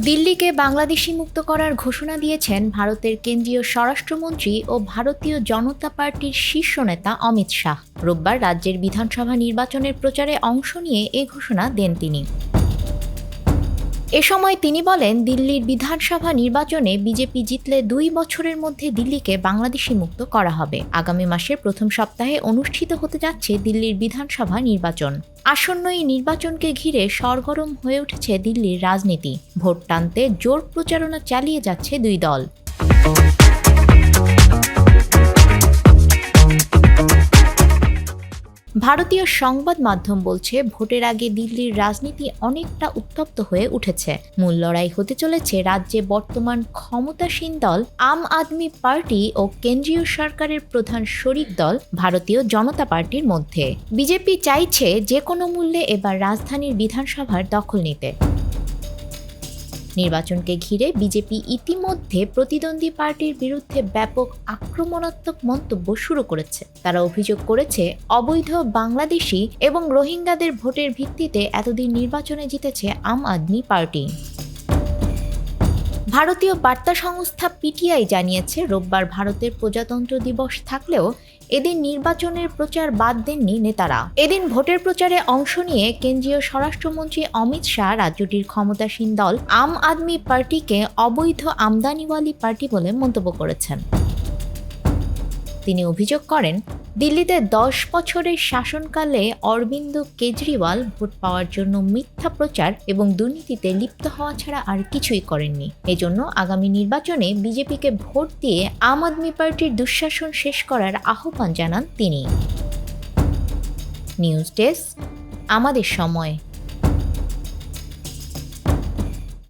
দিল্লিকে বাংলাদেশি মুক্ত করার ঘোষণা দিয়েছেন ভারতের কেন্দ্রীয় স্বরাষ্ট্রমন্ত্রী ও ভারতীয় জনতা পার্টির শীর্ষ নেতা অমিত শাহ। রোববার রাজ্যের বিধানসভা নির্বাচনের প্রচারে অংশ নিয়ে এ ঘোষণা দেন তিনি। এ সময় তিনি বলেন, দিল্লির বিধানসভা নির্বাচনে বিজেপি জিতলে 2 বছরের মধ্যে দিল্লিকে বাংলাদেশি মুক্ত করা হবে। আগামী মাসের প্রথম সপ্তাহে অনুষ্ঠিত হতে যাচ্ছে দিল্লির বিধানসভা নির্বাচন। আসন্ন এই নির্বাচনকে ঘিরে সরগরম হয়ে উঠেছে দিল্লির রাজনীতি। ভোট টানতে জোর প্রচারণা চালিয়ে যাচ্ছে দুই দল। ভারতীয় সংবাদ মাধ্যম বলছে, ভোটের আগে দিল্লির রাজনীতি অনেকটা উত্তপ্ত হয়ে উঠেছে। মূল লড়াই হতে চলেছে রাজ্যে বর্তমান ক্ষমতাসীন দল আম আদমি পার্টি ও কেন্দ্রীয় সরকারের প্রধান শরিক দল ভারতীয় জনতা পার্টির মধ্যে। বিজেপি চাইছে যে কোনো মূল্যে এবার রাজধানীর বিধানসভার দখল নিতে। নির্বাচনকে ঘিরে বিজেপি ইতিমধ্যে প্রতিদ্বন্দ্বী পার্টির বিরুদ্ধে ব্যাপক আক্রমণাত্মক মন্তব্য শুরু করেছে। তারা অভিযোগ করেছে, অবৈধ বাংলাদেশি এবং রোহিঙ্গাদের ভোটের ভিত্তিতে এতদিন নির্বাচনে জিতেছে আম আদমি পার্টি। ভারতীয় বার্তা সংস্থা পিটিআই জানিয়েছে, রোববার ভারতের প্রজাতন্ত্র দিবস থাকলেও এদিন নির্বাচনের প্রচার বাদ দেননি নেতারা। এদিন ভোটের প্রচারে অংশ নিয়ে কেন্দ্রীয় স্বরাষ্ট্রমন্ত্রী অমিত শাহ রাজ্যটির ক্ষমতাসীন দল আম আদমি পার্টিকে অবৈধ আমদানিওয়ালি পার্টি বলে মন্তব্য করেছেন। তিনি অভিযোগ করেন, দিল্লিতে 10 বছরের শাসনকালে অরবিন্দ কেজরিওয়াল ভোট পাওয়ার জন্য মিথ্যা প্রচার এবং দুর্নীতিতে লিপ্ত হওয়া ছাড়া আর কিছুই করেননি। এজন্য আগামী নির্বাচনে বিজেপিকে ভোট দিয়ে আম আদমি পার্টির দুঃশাসন শেষ করার আহ্বান জানান তিনি। নিউজ ডেস্ক, আমাদের সময়।